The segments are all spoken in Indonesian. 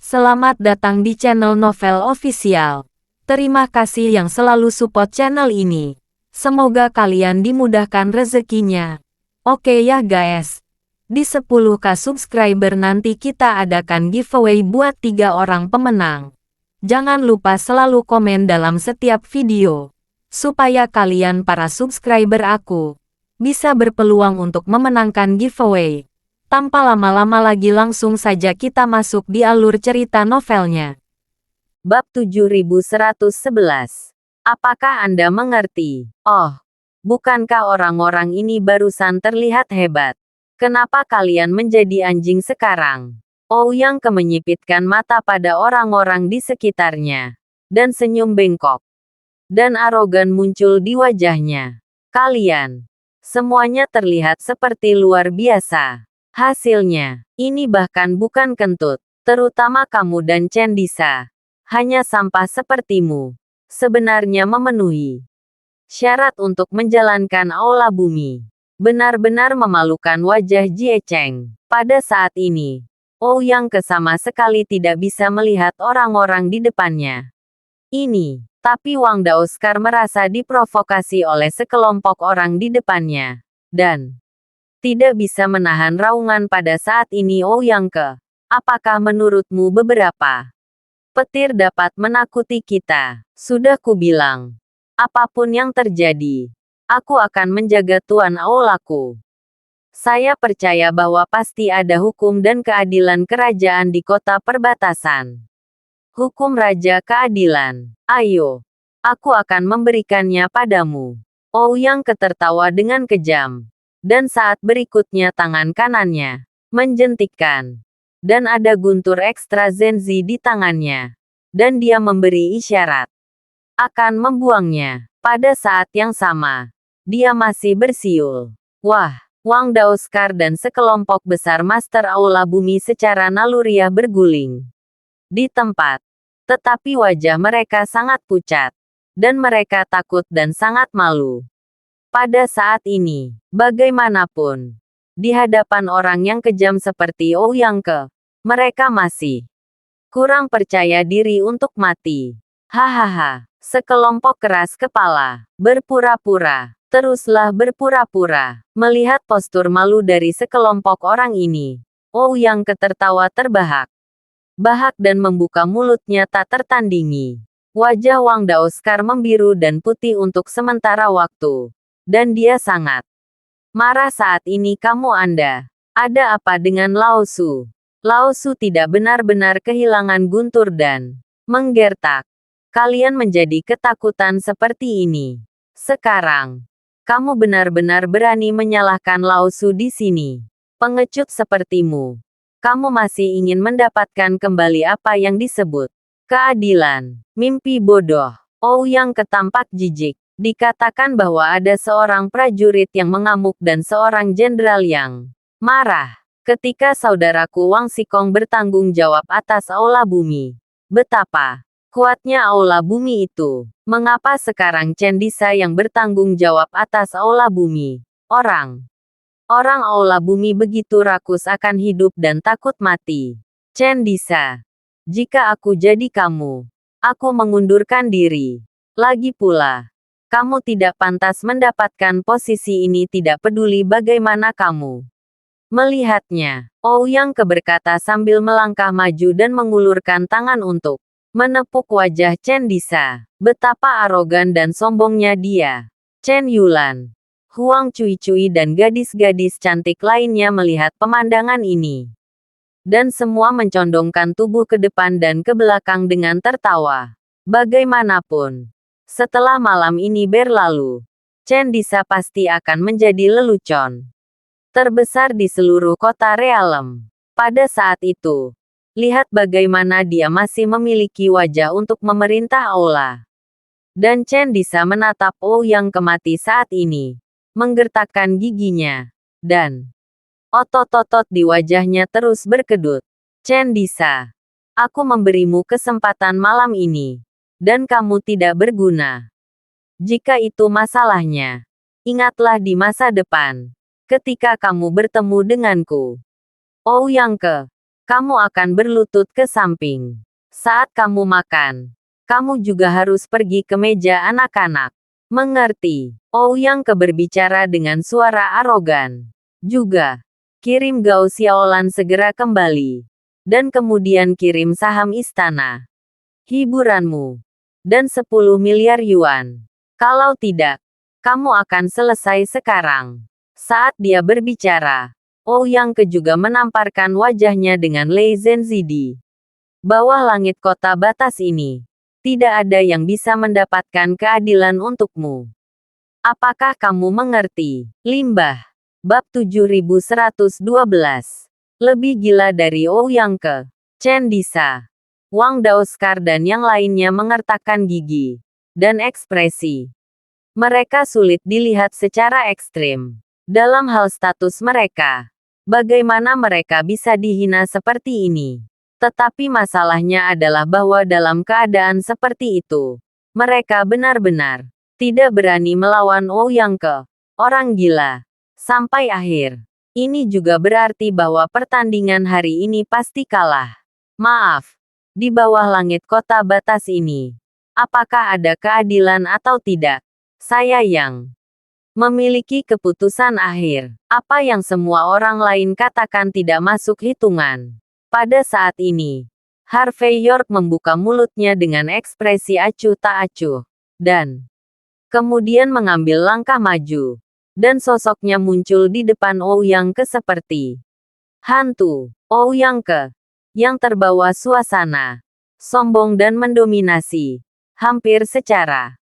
Selamat datang di channel Novel Official. Terima kasih yang selalu support channel ini. Semoga kalian dimudahkan rezekinya. Oke ya guys. Di 10k subscriber nanti kita adakan giveaway buat 3 orang pemenang. Jangan lupa selalu komen dalam setiap video. Supaya kalian para subscriber aku bisa berpeluang untuk memenangkan giveaway. Tanpa lama-lama lagi langsung saja kita masuk di alur cerita novelnya. Bab 7111. Apakah Anda mengerti? Oh, bukankah orang-orang ini barusan terlihat hebat? Kenapa kalian menjadi anjing sekarang? Ouyang Ke menyipitkan mata pada orang-orang di sekitarnya. Dan senyum bengkok dan arogan muncul di wajahnya. Kalian semuanya terlihat seperti luar biasa. Hasilnya, ini bahkan bukan kentut, terutama kamu dan Chen Disa. Hanya sampah sepertimu. Sebenarnya memenuhi syarat untuk menjalankan aula bumi. Benar-benar memalukan wajah Jie Cheng. Pada saat ini, Ouyang Ke sama sekali tidak bisa melihat orang-orang di depannya. Tapi Wang Daoskar merasa diprovokasi oleh sekelompok orang di depannya. Dan tidak bisa menahan raungan pada saat ini. Ouyang Ke, apakah menurutmu beberapa petir dapat menakuti kita? Sudah kubilang, apapun yang terjadi, aku akan menjaga tuan aulaku. Saya percaya bahwa pasti ada hukum dan keadilan kerajaan di kota perbatasan. Hukum raja keadilan. Ayo, aku akan memberikannya padamu. Ouyang Ke tertawa dengan kejam. Dan saat berikutnya tangan kanannya menjentikkan. Dan ada guntur ekstra Zenzi di tangannya. Dan dia memberi isyarat akan membuangnya. Pada saat yang sama, dia masih bersiul. Wah, Wang Daoskar dan sekelompok besar Master Aula Bumi secara naluriah berguling di tempat. Tetapi wajah mereka sangat pucat. Dan mereka takut dan sangat malu. Pada saat ini, bagaimanapun, di hadapan orang yang kejam seperti Ouyang Ke, mereka masih kurang percaya diri untuk mati. Hahaha, sekelompok keras kepala, berpura-pura, teruslah berpura-pura. Melihat postur malu dari sekelompok orang ini, Ouyang Ke tertawa terbahak-bahak dan membuka mulutnya tak tertandingi. Wajah Wang Daoskar membiru dan putih untuk sementara waktu. Dan dia sangat marah saat ini. Anda, ada apa dengan Lao Su? Lao Su tidak benar-benar kehilangan guntur dan menggertak. Kalian menjadi ketakutan seperti ini. Sekarang, kamu benar-benar berani menyalahkan Lao Su di sini. Pengecut sepertimu. Kamu masih ingin mendapatkan kembali apa yang disebut keadilan. Mimpi bodoh. Ouyang Ke tampak jijik. Dikatakan bahwa ada seorang prajurit yang mengamuk dan seorang jenderal yang marah. Ketika saudaraku Wang Xikong bertanggung jawab atas aula bumi. Betapa kuatnya aula bumi itu. Mengapa sekarang Chen Disa yang bertanggung jawab atas aula bumi? Orang aula bumi begitu rakus akan hidup dan takut mati. Chen Disa, jika aku jadi kamu, aku mengundurkan diri. Lagi pula, kamu tidak pantas mendapatkan posisi ini, tidak peduli bagaimana kamu melihatnya. Ouyang Ke berkata sambil melangkah maju dan mengulurkan tangan untuk menepuk wajah Chen Disa. Betapa arogan dan sombongnya dia. Chen Yulan, Huang Cui-Cui dan gadis-gadis cantik lainnya melihat pemandangan ini. Dan semua mencondongkan tubuh ke depan dan ke belakang dengan tertawa. Bagaimanapun, setelah malam ini berlalu, Chen Disa pasti akan menjadi lelucon terbesar di seluruh kota Realem. Pada saat itu, lihat bagaimana dia masih memiliki wajah untuk memerintah aula. Dan Chen Disa menatap Ouyang Ke mati saat ini, menggertakkan giginya, dan otot-otot di wajahnya terus berkedut. Chen Disa, aku memberimu kesempatan malam ini. Dan kamu tidak berguna. Jika itu masalahnya, ingatlah di masa depan, ketika kamu bertemu denganku. Ouyang Ke, kamu akan berlutut ke samping. Saat kamu makan, kamu juga harus pergi ke meja anak-anak. Mengerti? Ouyang Ke berbicara dengan suara arogan. Juga, kirim Gao Xiaolan segera kembali. Dan kemudian kirim saham istana. Hiburanmu. Dan 10 miliar yuan. Kalau tidak, kamu akan selesai sekarang. Saat dia berbicara, Ouyang Ke juga menamparkan wajahnya dengan Lei Zhenzi di bawah langit kota batas ini. Tidak ada yang bisa mendapatkan keadilan untukmu. Apakah kamu mengerti? Limbah. Bab 7112. Lebih gila dari Ouyang Ke. Chen Disa, Wang Daoskar dan yang lainnya mengertakkan gigi dan ekspresi. Mereka sulit dilihat secara ekstrim. Dalam hal status mereka, bagaimana mereka bisa dihina seperti ini? Tetapi masalahnya adalah bahwa dalam keadaan seperti itu, mereka benar-benar tidak berani melawan Ouyang Ke, orang gila, sampai akhir. Ini juga berarti bahwa pertandingan hari ini pasti kalah. Maaf, di bawah langit kota batas ini, apakah ada keadilan atau tidak? Saya yang memiliki keputusan akhir. Apa yang semua orang lain katakan tidak masuk hitungan. Pada saat ini, Harvey York membuka mulutnya dengan ekspresi acuh tak acuh, dan kemudian mengambil langkah maju, dan sosoknya muncul di depan Ouyang Ke seperti hantu. Ouyang Ke, yang terbawa suasana sombong dan mendominasi, hampir secara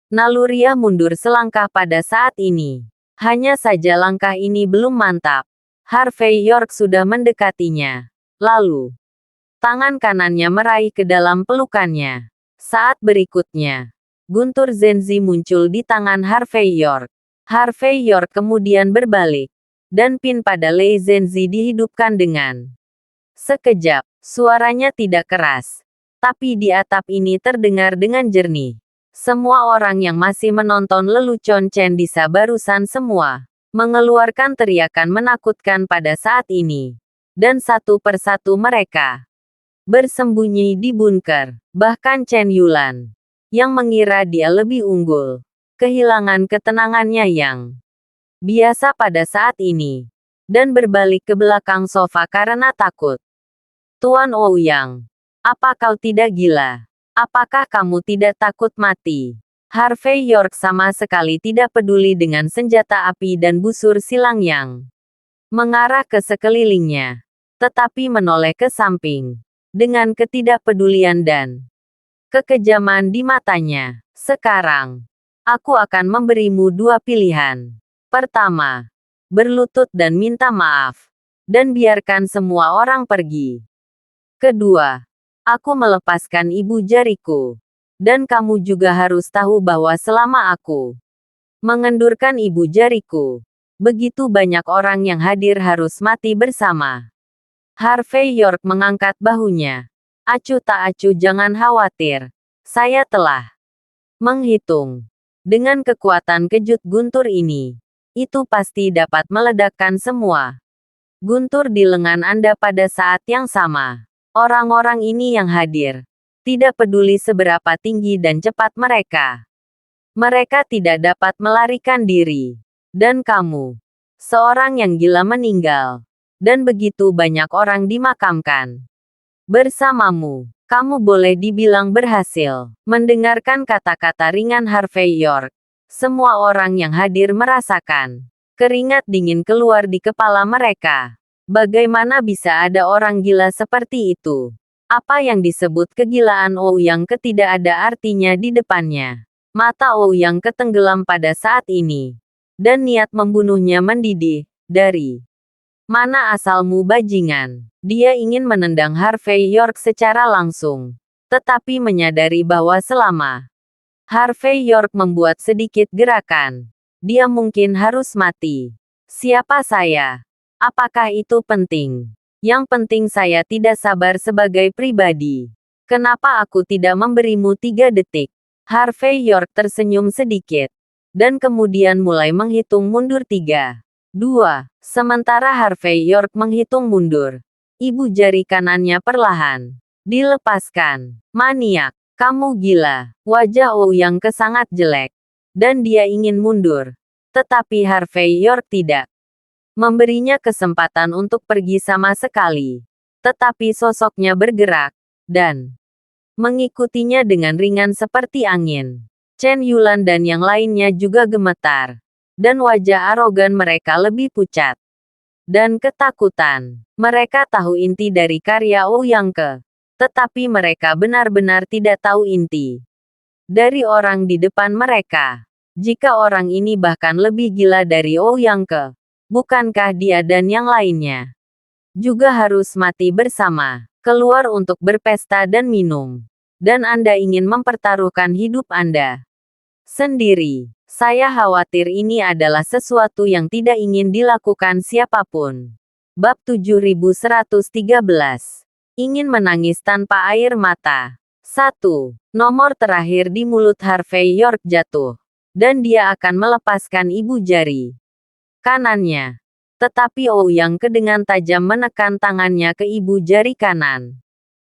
naluriah mundur selangkah pada saat ini. Hanya saja langkah ini belum mantap. Harvey York sudah mendekatinya. Lalu, tangan kanannya meraih ke dalam pelukannya. Saat berikutnya, guntur Zhenzi muncul di tangan Harvey York. Harvey York kemudian berbalik, dan pin pada Lei Zhenzi dihidupkan dengan sekejap. Suaranya tidak keras, tapi di atap ini terdengar dengan jernih. Semua orang yang masih menonton lelucon Chen Disa barusan semua mengeluarkan teriakan menakutkan pada saat ini. Dan satu persatu mereka bersembunyi di bunker. Bahkan Chen Yulan, yang mengira dia lebih unggul, kehilangan ketenangannya yang biasa pada saat ini, dan berbalik ke belakang sofa karena takut. Tuan Ouyang, apa kau tidak gila? Apakah kamu tidak takut mati? Harvey York sama sekali tidak peduli dengan senjata api dan busur silang yang mengarah ke sekelilingnya, tetapi menoleh ke samping, dengan ketidakpedulian dan kekejaman di matanya. Sekarang, aku akan memberimu dua pilihan. Pertama, berlutut dan minta maaf, dan biarkan semua orang pergi. Kedua, aku melepaskan ibu jariku, dan kamu juga harus tahu bahwa selama aku mengendurkan ibu jariku, begitu banyak orang yang hadir harus mati bersama. Harvey York mengangkat bahunya. Acuh tak acuh, jangan khawatir. Saya telah menghitung. Dengan kekuatan kejut guntur ini, itu pasti dapat meledakkan semua guntur di lengan Anda pada saat yang sama. Orang-orang ini yang hadir, tidak peduli seberapa tinggi dan cepat mereka. Mereka tidak dapat melarikan diri. Dan kamu, seorang yang gila meninggal. Dan begitu banyak orang dimakamkan bersamamu. Kamu boleh dibilang berhasil. Mendengarkan kata-kata ringan Harvey York, semua orang yang hadir merasakan keringat dingin keluar di kepala mereka. Bagaimana bisa ada orang gila seperti itu? Apa yang disebut kegilaan Ouyang Ke tidak ada artinya di depannya. Mata Ouyang Ke tenggelam pada saat ini, dan niat membunuhnya mendidih. Dari mana asalmu bajingan? Dia ingin menendang Harvey York secara langsung, tetapi menyadari bahwa selama Harvey York membuat sedikit gerakan, dia mungkin harus mati. Siapa saya? Apakah itu penting? Yang penting saya tidak sabar sebagai pribadi. Kenapa aku tidak memberimu 3 detik? Harvey York tersenyum sedikit, dan kemudian mulai menghitung mundur 3, 2. Sementara Harvey York menghitung mundur, Ibu jari kanannya perlahan dilepaskan. Maniak, kamu gila. Wajah Ouyang Ke sangat jelek. Dan dia ingin mundur. Tetapi Harvey York tidak memberinya kesempatan untuk pergi sama sekali. Tetapi sosoknya bergerak dan mengikutinya dengan ringan seperti angin. Chen Yulan dan yang lainnya juga gemetar. Dan wajah arogan mereka lebih pucat. Dan ketakutan. Mereka tahu inti dari karya Ouyang Ke. Tetapi mereka benar-benar tidak tahu inti dari orang di depan mereka. Jika orang ini bahkan lebih gila dari Ouyang Ke, bukankah dia dan yang lainnya juga harus mati bersama, keluar untuk berpesta dan minum? Dan Anda ingin mempertaruhkan hidup Anda sendiri. Saya khawatir ini adalah sesuatu yang tidak ingin dilakukan siapapun. Bab 7113. Ingin menangis tanpa air mata. 1. Nomor terakhir di mulut Harvey York jatuh. Dan dia akan melepaskan ibu jari kanannya. Tetapi Ouyang Ke dengan tajam menekan tangannya ke ibu jari kanan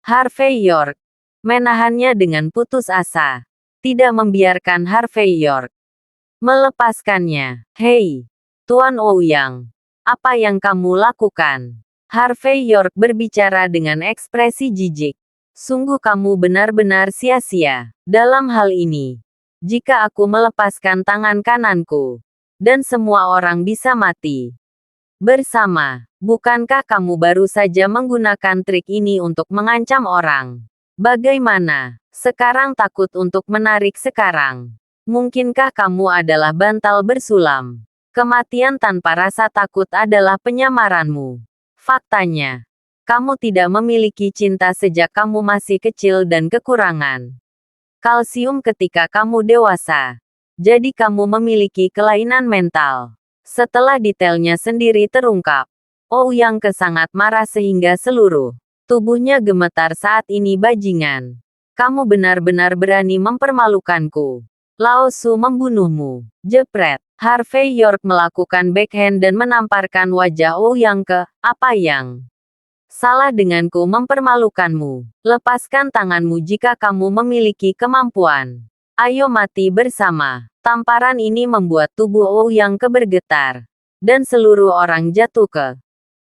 Harvey York. Menahannya dengan putus asa. Tidak membiarkan Harvey York melepaskannya. Hei, Tuan Ouyang. Apa yang kamu lakukan? Harvey York berbicara dengan ekspresi jijik. Sungguh kamu benar-benar sia-sia dalam hal ini. Jika aku melepaskan tangan kananku, dan semua orang bisa mati bersama, bukankah kamu baru saja menggunakan trik ini untuk mengancam orang? Bagaimana? Sekarang takut untuk menarik sekarang. Mungkinkah kamu adalah bantal bersulam? Kematian tanpa rasa takut adalah penyamaranmu. Faktanya, kamu tidak memiliki cinta sejak kamu masih kecil dan kekurangan kalsium ketika kamu dewasa. Jadi kamu memiliki kelainan mental. Setelah detailnya sendiri terungkap, Ouyang Ke sangat marah sehingga seluruh tubuhnya gemetar saat ini bajingan. Kamu benar-benar berani mempermalukanku. Lao Su membunuhmu. Jepret. Harvey York melakukan backhand dan menamparkan wajah Ouyang Ke. Apa yang salah denganku mempermalukanmu? Lepaskan tanganmu jika kamu memiliki kemampuan. Ayo mati bersama. Tamparan ini membuat tubuh Ouyang Ke bergetar. Dan seluruh orang jatuh ke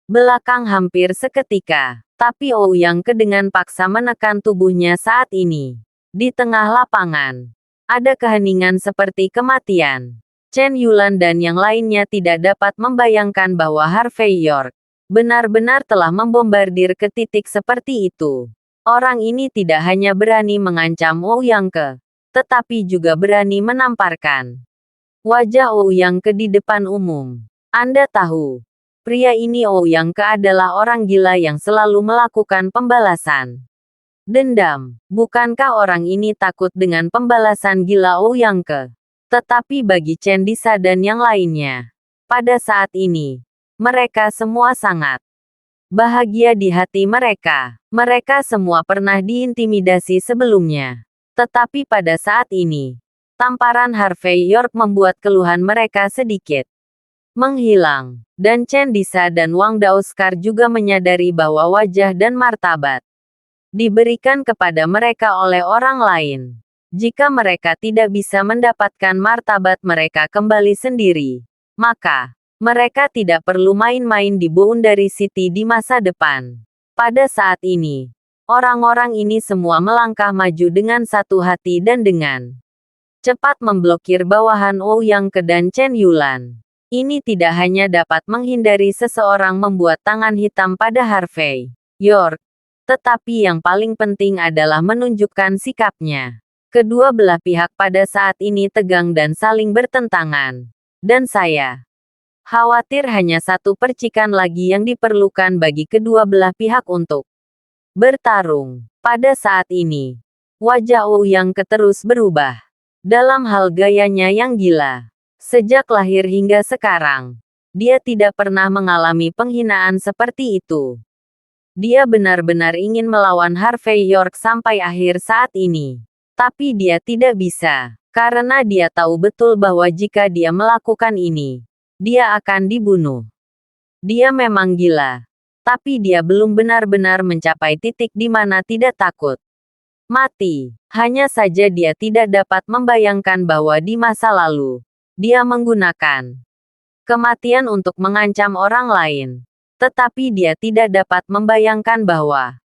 belakang hampir seketika. Tapi Ouyang Ke dengan paksa menekan tubuhnya saat ini. Di tengah lapangan, ada keheningan seperti kematian. Chen Yulan dan yang lainnya tidak dapat membayangkan bahwa Harvey York benar-benar telah membombardir ke titik seperti itu. Orang ini tidak hanya berani mengancam Ouyang Ke, tetapi juga berani menamparkan wajah Ouyang Ke di depan umum. Anda tahu, pria ini Ouyang Ke adalah orang gila yang selalu melakukan pembalasan dendam. Bukankah orang ini takut dengan pembalasan gila Ouyang Ke? Tetapi bagi Chen Disa dan yang lainnya, pada saat ini, mereka semua sangat bahagia di hati mereka. Mereka semua pernah diintimidasi sebelumnya. Tetapi pada saat ini, tamparan Harvey York membuat keluhan mereka sedikit menghilang. Dan Chen Disa dan Wang Daoskar juga menyadari bahwa wajah dan martabat diberikan kepada mereka oleh orang lain. Jika mereka tidak bisa mendapatkan martabat mereka kembali sendiri, maka mereka tidak perlu main-main di Boundary City di masa depan. Pada saat ini, orang-orang ini semua melangkah maju dengan satu hati dan dengan cepat memblokir bawahan Ouyang Ke dan Chen Yulan. Ini tidak hanya dapat menghindari seseorang membuat tangan hitam pada Harvey York, tetapi yang paling penting adalah menunjukkan sikapnya. Kedua belah pihak pada saat ini tegang dan saling bertentangan. Dan saya khawatir hanya satu percikan lagi yang diperlukan bagi kedua belah pihak untuk bertarung. Pada saat ini, wajah Ouyang Ke terus berubah. Dalam hal gayanya yang gila. Sejak lahir hingga sekarang, dia tidak pernah mengalami penghinaan seperti itu. Dia benar-benar ingin melawan Harvey York sampai akhir saat ini. Tapi dia tidak bisa, karena dia tahu betul bahwa jika dia melakukan ini, dia akan dibunuh. Dia memang gila. Tapi dia belum benar-benar mencapai titik di mana tidak takut mati. Hanya saja dia tidak dapat membayangkan bahwa di masa lalu, dia menggunakan kematian untuk mengancam orang lain. Tetapi dia tidak dapat membayangkan bahwa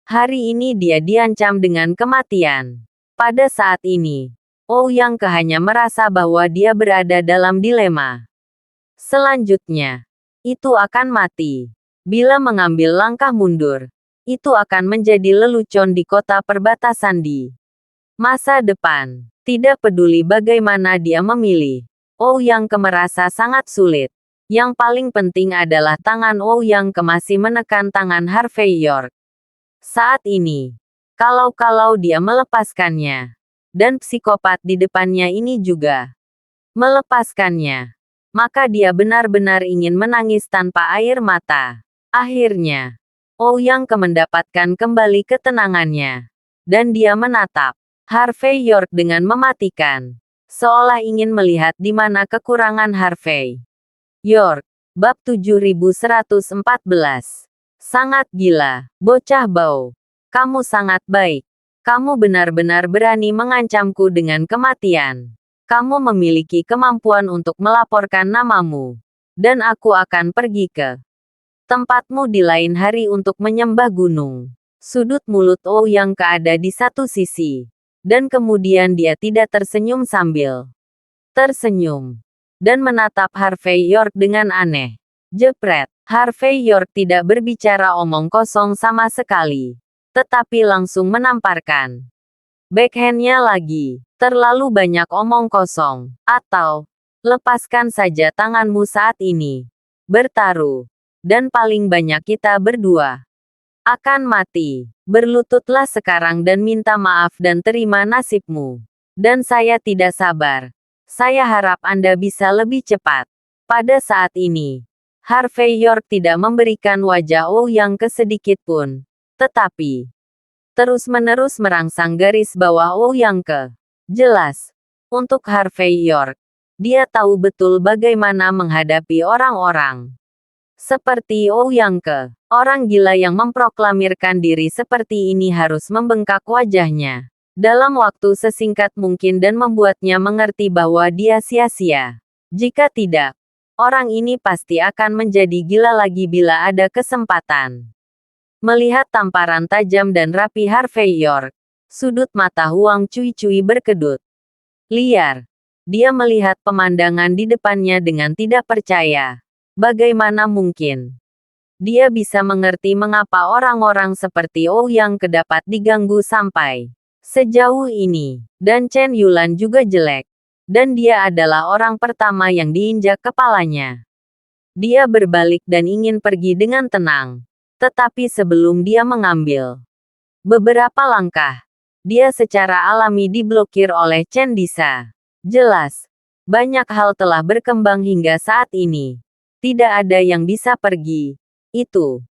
hari ini dia diancam dengan kematian. Pada saat ini, Ouyang Ke hanya merasa bahwa dia berada dalam dilema. Selanjutnya, itu akan mati. Bila mengambil langkah mundur, itu akan menjadi lelucon di kota perbatasan di masa depan. Tidak peduli bagaimana dia memilih, Ouyang Ke merasa sangat sulit. Yang paling penting adalah tangan Ouyang Ke masih menekan tangan Harvey York. Saat ini, kalau dia melepaskannya, dan psikopat di depannya ini juga melepaskannya, maka dia benar-benar ingin menangis tanpa air mata. Akhirnya, Ouyang Ke mendapatkan kembali ketenangannya, dan dia menatap Harvey York dengan mematikan, seolah ingin melihat di mana kekurangan Harvey York. Bab 7114. Sangat gila, bocah bau. Kamu sangat baik. Kamu benar-benar berani mengancamku dengan kematian. Kamu memiliki kemampuan untuk melaporkan namamu, dan aku akan pergi ke tempatmu di lain hari untuk menyembah gunung. Sudut mulut Ouyang Ke ada di satu sisi, dan kemudian dia tidak tersenyum sambil tersenyum, dan menatap Harvey York dengan aneh. Jepret. Harvey York tidak berbicara omong kosong sama sekali, tetapi langsung menamparkan backhand-nya lagi. Terlalu banyak omong kosong, atau lepaskan saja tanganmu saat ini. Bertaruh. Dan paling banyak kita berdua akan mati. Berlututlah sekarang dan minta maaf dan terima nasibmu. Dan saya tidak sabar. Saya harap Anda bisa lebih cepat. Pada saat ini, Harvey York tidak memberikan wajah Ouyang Ke sedikit pun, tetapi terus-menerus merangsang garis bawah Ouyang Ke. Jelas, untuk Harvey York, dia tahu betul bagaimana menghadapi orang-orang seperti Ouyang Ke. Orang gila yang memproklamirkan diri seperti ini harus membengkak wajahnya dalam waktu sesingkat mungkin dan membuatnya mengerti bahwa dia sia-sia. Jika tidak, orang ini pasti akan menjadi gila lagi bila ada kesempatan. Melihat tamparan tajam dan rapi Harvey York, sudut mata Huang Cui-Cui berkedut liar. Dia melihat pemandangan di depannya dengan tidak percaya. Bagaimana mungkin dia bisa mengerti mengapa orang-orang seperti Ouyang Ke dapat diganggu sampai sejauh ini? Dan Chen Yulan juga jelek. Dan dia adalah orang pertama yang diinjak kepalanya. Dia berbalik dan ingin pergi dengan tenang. Tetapi sebelum dia mengambil beberapa langkah, dia secara alami diblokir oleh Chen Disa. Jelas, banyak hal telah berkembang hingga saat ini. Tidak ada yang bisa pergi. Itu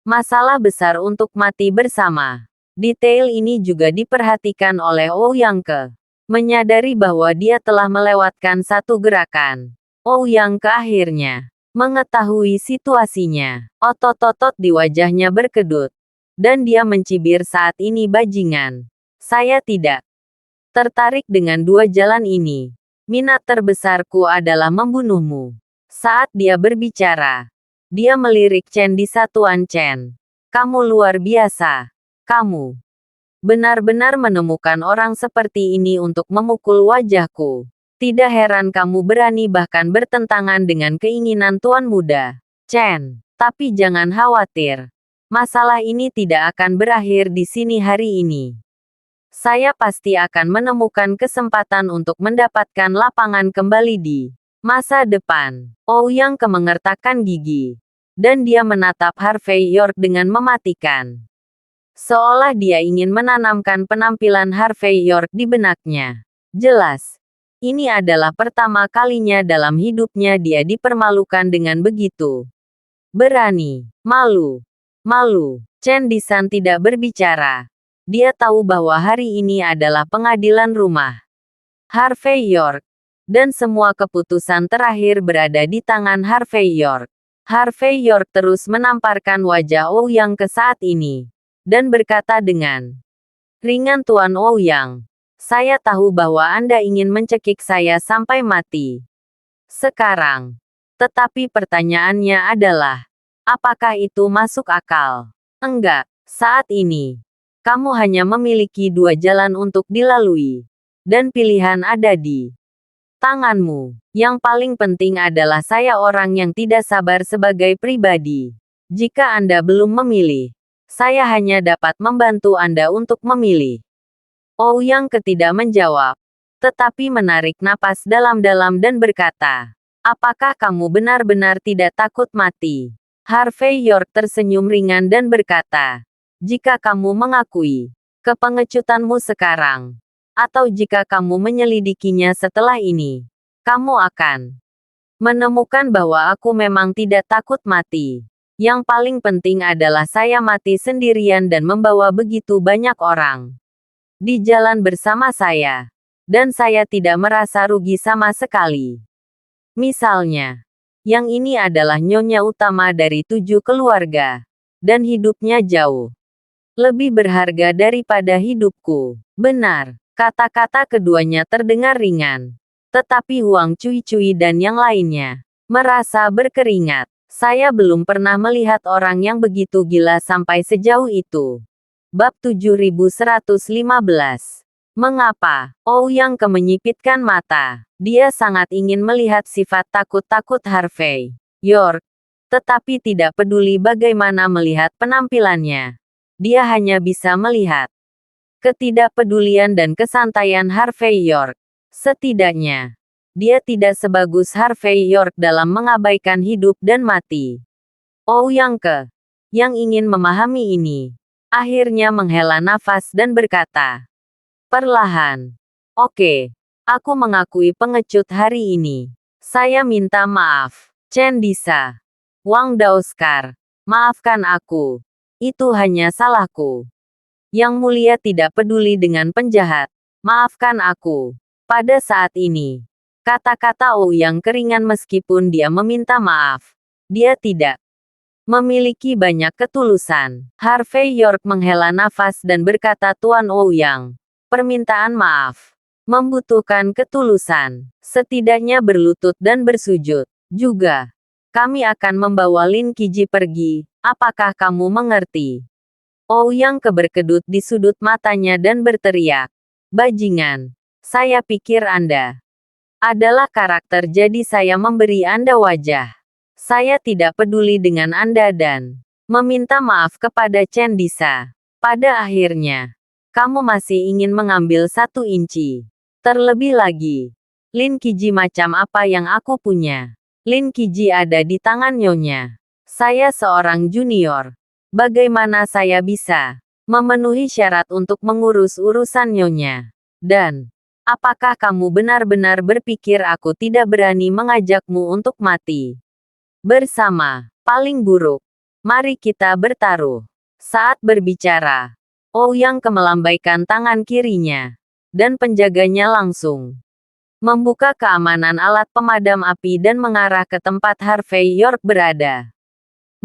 masalah besar untuk mati bersama. Detail ini juga diperhatikan oleh Ouyang Ke. Menyadari bahwa dia telah melewatkan satu gerakan, Ouyang Ke akhirnya mengetahui situasinya. Otot-otot di wajahnya berkedut. Dan dia mencibir saat ini bajingan. Saya tidak tertarik dengan dua jalan ini. Minat terbesarku adalah membunuhmu. Saat dia berbicara, dia melirik Chen Disa. Tuan Chen, kamu luar biasa. Kamu benar-benar menemukan orang seperti ini untuk memukul wajahku. Tidak heran kamu berani bahkan bertentangan dengan keinginan Tuan Muda Chen. Tapi jangan khawatir. Masalah ini tidak akan berakhir di sini hari ini. Saya pasti akan menemukan kesempatan untuk mendapatkan lapangan kembali di masa depan. Ouyang Ke mengertakkan gigi. Dan dia menatap Harvey York dengan mematikan. Seolah dia ingin menanamkan penampilan Harvey York di benaknya. Jelas, ini adalah pertama kalinya dalam hidupnya dia dipermalukan dengan begitu berani. Malu. Chen Disan tidak berbicara. Dia tahu bahwa hari ini adalah pengadilan rumah Harvey York. Dan semua keputusan terakhir berada di tangan Harvey York. Harvey York terus menamparkan wajah Ouyang ke saat ini. Dan berkata dengan ringan, Tuan Ouyang. Saya tahu bahwa Anda ingin mencekik saya sampai mati. Sekarang. Tetapi pertanyaannya adalah, apakah itu masuk akal? Enggak. Saat ini, kamu hanya memiliki dua jalan untuk dilalui. Dan pilihan ada di tanganmu. Yang paling penting adalah saya orang yang tidak sabar sebagai pribadi. Jika Anda belum memilih, saya hanya dapat membantu Anda untuk memilih. Ouyang tidak menjawab, tetapi menarik napas dalam-dalam dan berkata, apakah kamu benar-benar tidak takut mati? Harvey York tersenyum ringan dan berkata, jika kamu mengakui kepengecutanmu sekarang, atau jika kamu menyelidikinya setelah ini, kamu akan menemukan bahwa aku memang tidak takut mati. Yang paling penting adalah saya mati sendirian dan membawa begitu banyak orang di jalan bersama saya. Dan saya tidak merasa rugi sama sekali. Misalnya, yang ini adalah nyonya utama dari 7 keluarga. Dan hidupnya jauh lebih berharga daripada hidupku. Benar. Kata-kata keduanya terdengar ringan. Tetapi Huang Cui-Cui dan yang lainnya merasa berkeringat. Saya belum pernah melihat orang yang begitu gila sampai sejauh itu. Bab 7115. Mengapa? Ouyang menyipitkan mata. Dia sangat ingin melihat sifat takut-takut Harvey York. Tetapi tidak peduli bagaimana melihat penampilannya. Dia hanya bisa melihat ketidakpedulian dan kesantaian Harvey York. Setidaknya, dia tidak sebagus Harvey York dalam mengabaikan hidup dan mati. Ouyang yang ingin memahami ini, akhirnya menghela nafas dan berkata, perlahan, oke, aku mengakui pengecut hari ini. Saya minta maaf, Chen Disa. Wang Daoskar, maafkan aku. Itu hanya salahku. Yang mulia tidak peduli dengan penjahat. Maafkan aku. Pada saat ini, kata-kata Ouyang keringan meskipun dia meminta maaf. Dia tidak memiliki banyak ketulusan. Harvey York menghela nafas dan berkata, Tuan Ouyang, permintaan maaf membutuhkan ketulusan. Setidaknya berlutut dan bersujud. Juga, kami akan membawa Lin Qiji pergi. Apakah kamu mengerti? Ouyang berkedut di sudut matanya dan berteriak, bajingan, saya pikir Anda adalah karakter jadi saya memberi Anda wajah. Saya tidak peduli dengan Anda dan meminta maaf kepada Chen Disa. Pada akhirnya, kamu masih ingin mengambil 1 inci. Terlebih lagi, Lin Qiji macam apa yang aku punya? Lin Qiji ada di tangan nyonya. Saya seorang junior. Bagaimana saya bisa memenuhi syarat untuk mengurus urusan nyonya? Dan, apakah kamu benar-benar berpikir aku tidak berani mengajakmu untuk mati bersama? Paling buruk, mari kita bertaruh. Saat berbicara, Ouyang melambaikan tangan kirinya, dan penjaganya langsung membuka keamanan alat pemadam api dan mengarah ke tempat Harvey York berada.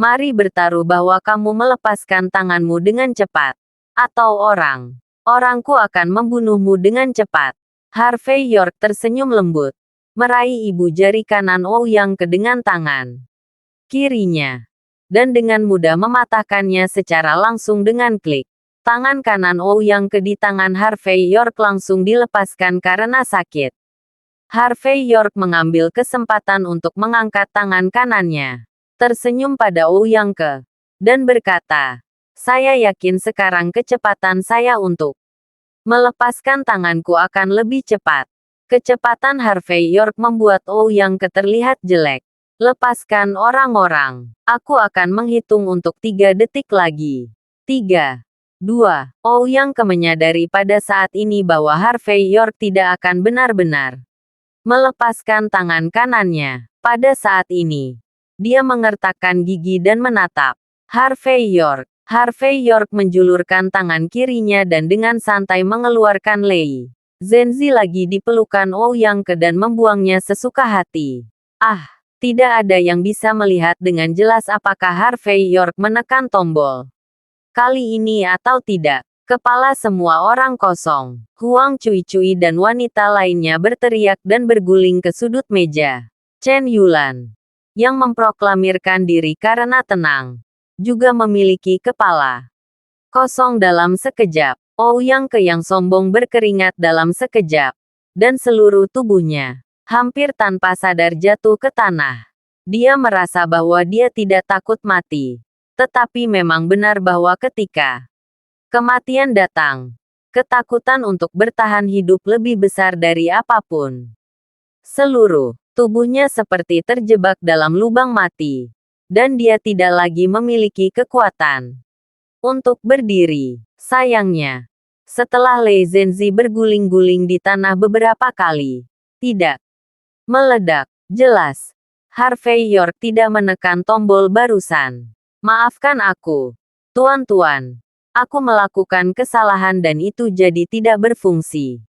Mari bertaruh bahwa kamu melepaskan tanganmu dengan cepat. Atau orangku akan membunuhmu dengan cepat. Harvey York tersenyum lembut. Meraih ibu jari kanan Ouyang dengan tangan kirinya. Dan dengan mudah mematahkannya secara langsung dengan klik. Tangan kanan Ouyang di tangan Harvey York langsung dilepaskan karena sakit. Harvey York mengambil kesempatan untuk mengangkat tangan kanannya. Tersenyum pada Ouyang dan berkata, saya yakin sekarang kecepatan saya untuk melepaskan tanganku akan lebih cepat. Kecepatan Harvey York membuat Ouyang terlihat jelek. Lepaskan orang-orang. Aku akan menghitung untuk 3 detik lagi. 3, 2. Ouyang menyadari pada saat ini bahwa Harvey York tidak akan benar-benar melepaskan tangan kanannya. Pada saat ini, dia mengertakkan gigi dan menatap Harvey York. Harvey York menjulurkan tangan kirinya dan dengan santai mengeluarkan Lei Zhenzi lagi di pelukan Ouyang dan membuangnya sesuka hati. Ah! Tidak ada yang bisa melihat dengan jelas apakah Harvey York menekan tombol kali ini atau tidak. Kepala semua orang kosong. Huang Cui-Cui dan wanita lainnya berteriak dan berguling ke sudut meja. Chen Yulan, yang memproklamirkan diri karena tenang, juga memiliki kepala kosong dalam sekejap. Ouyang Ke yang sombong berkeringat dalam sekejap, dan seluruh tubuhnya hampir tanpa sadar jatuh ke tanah. Dia merasa bahwa dia tidak takut mati. Tetapi memang benar bahwa ketika kematian datang, ketakutan untuk bertahan hidup lebih besar dari apapun. Seluruh tubuhnya seperti terjebak dalam lubang mati, dan dia tidak lagi memiliki kekuatan untuk berdiri. Sayangnya, setelah Lei Zhenzi berguling-guling di tanah beberapa kali, tidak meledak. Jelas, Harvey York tidak menekan tombol barusan. Maafkan aku, tuan-tuan. Aku melakukan kesalahan dan itu jadi tidak berfungsi.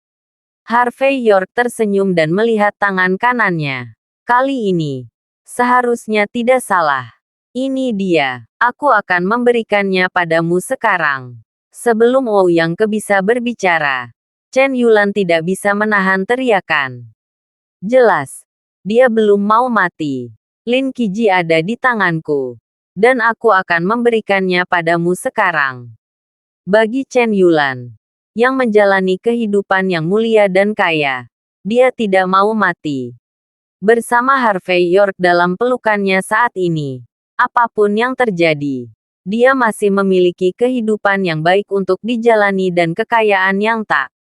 Harvey York tersenyum dan melihat tangan kanannya. Kali ini, seharusnya tidak salah. Ini dia. Aku akan memberikannya padamu sekarang. Sebelum Ouyang Ke bisa berbicara, Chen Yulan tidak bisa menahan teriakan. Jelas, dia belum mau mati. Lin Qiji ada di tanganku, dan aku akan memberikannya padamu sekarang. Bagi Chen Yulan, yang menjalani kehidupan yang mulia dan kaya, dia tidak mau mati. Bersama Harvey York dalam pelukannya saat ini, apapun yang terjadi, dia masih memiliki kehidupan yang baik untuk dijalani dan kekayaan yang tak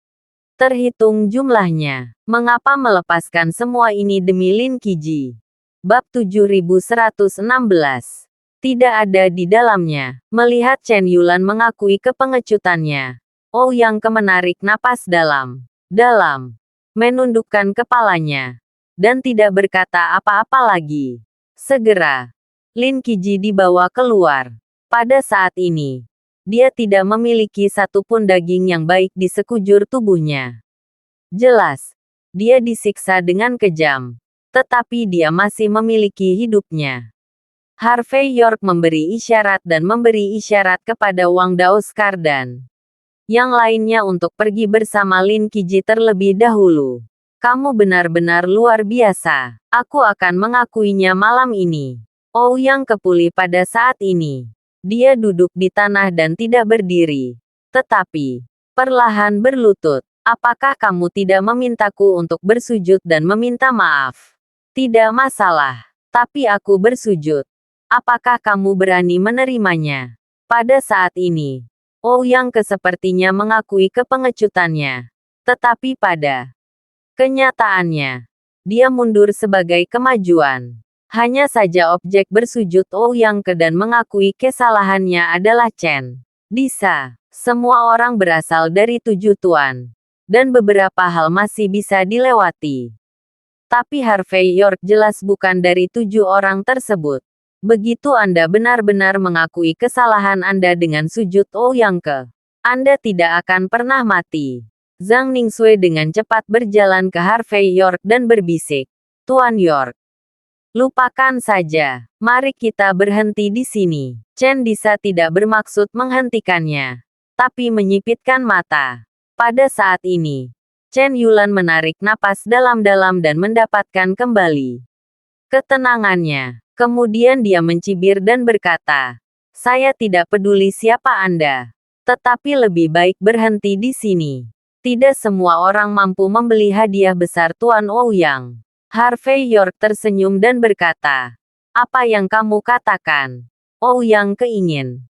terhitung jumlahnya. Mengapa melepaskan semua ini demi Lin Qiji? Bab 7116. Tidak ada di dalamnya. Melihat Chen Yulan mengakui kepengecutannya, Ouyang Ke menarik napas dalam, menundukkan kepalanya, dan tidak berkata apa-apa lagi. Segera, Lin Qiji dibawa keluar. Pada saat ini, dia tidak memiliki satupun daging yang baik di sekujur tubuhnya. Jelas, dia disiksa dengan kejam, tetapi dia masih memiliki hidupnya. Harvey York memberi isyarat dan memberi isyarat kepada Wang Daoskar dan yang lainnya untuk pergi bersama Lin Qiji terlebih dahulu. Kamu benar-benar luar biasa. Aku akan mengakuinya malam ini. Ouyang Ke pulih pada saat ini. Dia duduk di tanah dan tidak berdiri, tetapi perlahan berlutut. Apakah kamu tidak memintaku untuk bersujud dan meminta maaf? Tidak masalah, tapi aku bersujud. Apakah kamu berani menerimanya? Pada saat ini, Ouyang Ke sepertinya mengakui kepengecutannya. Tetapi pada kenyataannya, dia mundur sebagai kemajuan. Hanya saja objek bersujud Ouyang Ke dan mengakui kesalahannya adalah Chen. Disa, semua orang berasal dari 7 tuan. Dan beberapa hal masih bisa dilewati. Tapi Harvey York jelas bukan dari 7 orang tersebut. Begitu Anda benar-benar mengakui kesalahan Anda dengan sujud Ouyang Ke, Anda tidak akan pernah mati. Zhang Ningsui dengan cepat berjalan ke Harvey York dan berbisik, Tuan York, lupakan saja. Mari kita berhenti di sini. Chen Disa tidak bermaksud menghentikannya, tapi menyipitkan mata. Pada saat ini, Chen Yulan menarik napas dalam-dalam dan mendapatkan kembali ketenangannya. Kemudian dia mencibir dan berkata, saya tidak peduli siapa Anda, tetapi lebih baik berhenti di sini. Tidak semua orang mampu membeli hadiah besar Tuan Ouyang. Harvey York tersenyum dan berkata, apa yang kamu katakan? Ouyang Ke ingin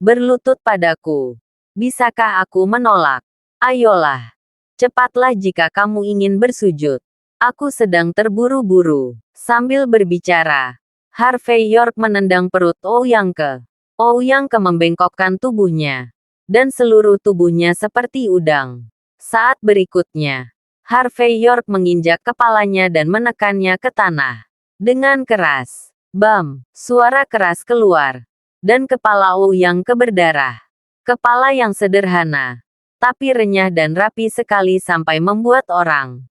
berlutut padaku. Bisakah aku menolak? Ayolah, cepatlah jika kamu ingin bersujud. Aku sedang terburu-buru. Sambil berbicara, Harvey York menendang perut Ouyang Ke. Ouyang Ke membengkokkan tubuhnya, dan seluruh tubuhnya seperti udang. Saat berikutnya, Harvey York menginjak kepalanya dan menekannya ke tanah. Dengan keras, bam, suara keras keluar, dan kepala Ouyang Ke berdarah. Kepala yang sederhana, tapi renyah dan rapi sekali sampai membuat orang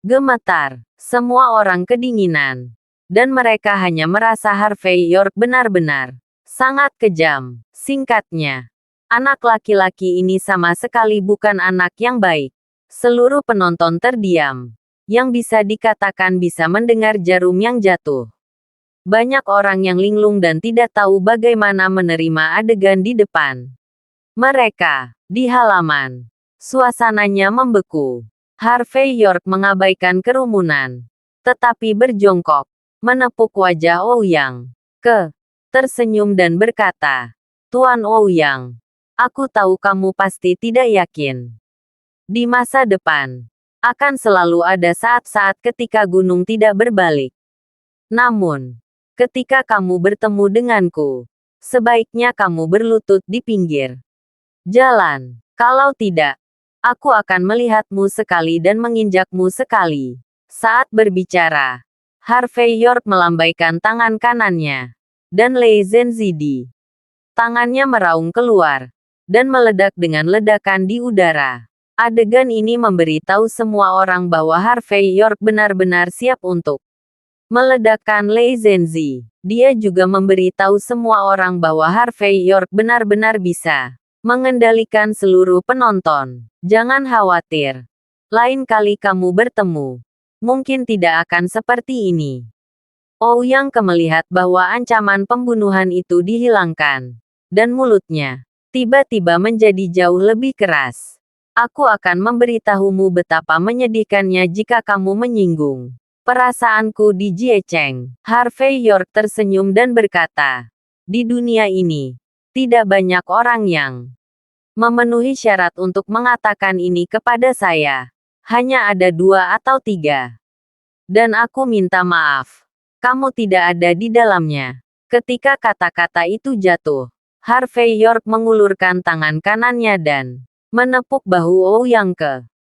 gemetar. Semua orang kedinginan. Dan mereka hanya merasa Harvey York benar-benar sangat kejam. Singkatnya, anak laki-laki ini sama sekali bukan anak yang baik. Seluruh penonton terdiam. Yang bisa dikatakan bisa mendengar jarum yang jatuh. Banyak orang yang linglung dan tidak tahu bagaimana menerima adegan di depan mereka. Di halaman, suasananya membeku. Harvey York mengabaikan kerumunan, tetapi berjongkok, menepuk wajah Ouyang. Tersenyum dan berkata, "Tuan Ouyang, aku tahu kamu pasti tidak yakin. Di masa depan, akan selalu ada saat-saat ketika gunung tidak berbalik. Namun, ketika kamu bertemu denganku, sebaiknya kamu berlutut di pinggir jalan. Kalau tidak, aku akan melihatmu sekali dan menginjakmu sekali." Saat berbicara, Harvey York melambaikan tangan kanannya, dan Lei Zhenzi tangannya meraung keluar, dan meledak dengan ledakan di udara. Adegan ini memberitahu semua orang bahwa Harvey York benar-benar siap untuk meledakkan Lei Zhenzi. Dia juga memberitahu semua orang bahwa Harvey York benar-benar bisa mengendalikan seluruh penonton. Jangan khawatir. Lain kali kamu bertemu, mungkin tidak akan seperti ini. Ouyang melihat bahwa ancaman pembunuhan itu dihilangkan, dan mulutnya tiba-tiba menjadi jauh lebih keras. Aku akan memberitahumu betapa menyedihkannya jika kamu menyinggung perasaanku di Jiecheng. Harvey York tersenyum dan berkata, "Di dunia ini, tidak banyak orang yang memenuhi syarat untuk mengatakan ini kepada saya. Hanya ada 2 atau 3. Dan aku minta maaf. Kamu tidak ada di dalamnya." Ketika kata-kata itu jatuh, Harvey York mengulurkan tangan kanannya dan menepuk bahu Ouyang.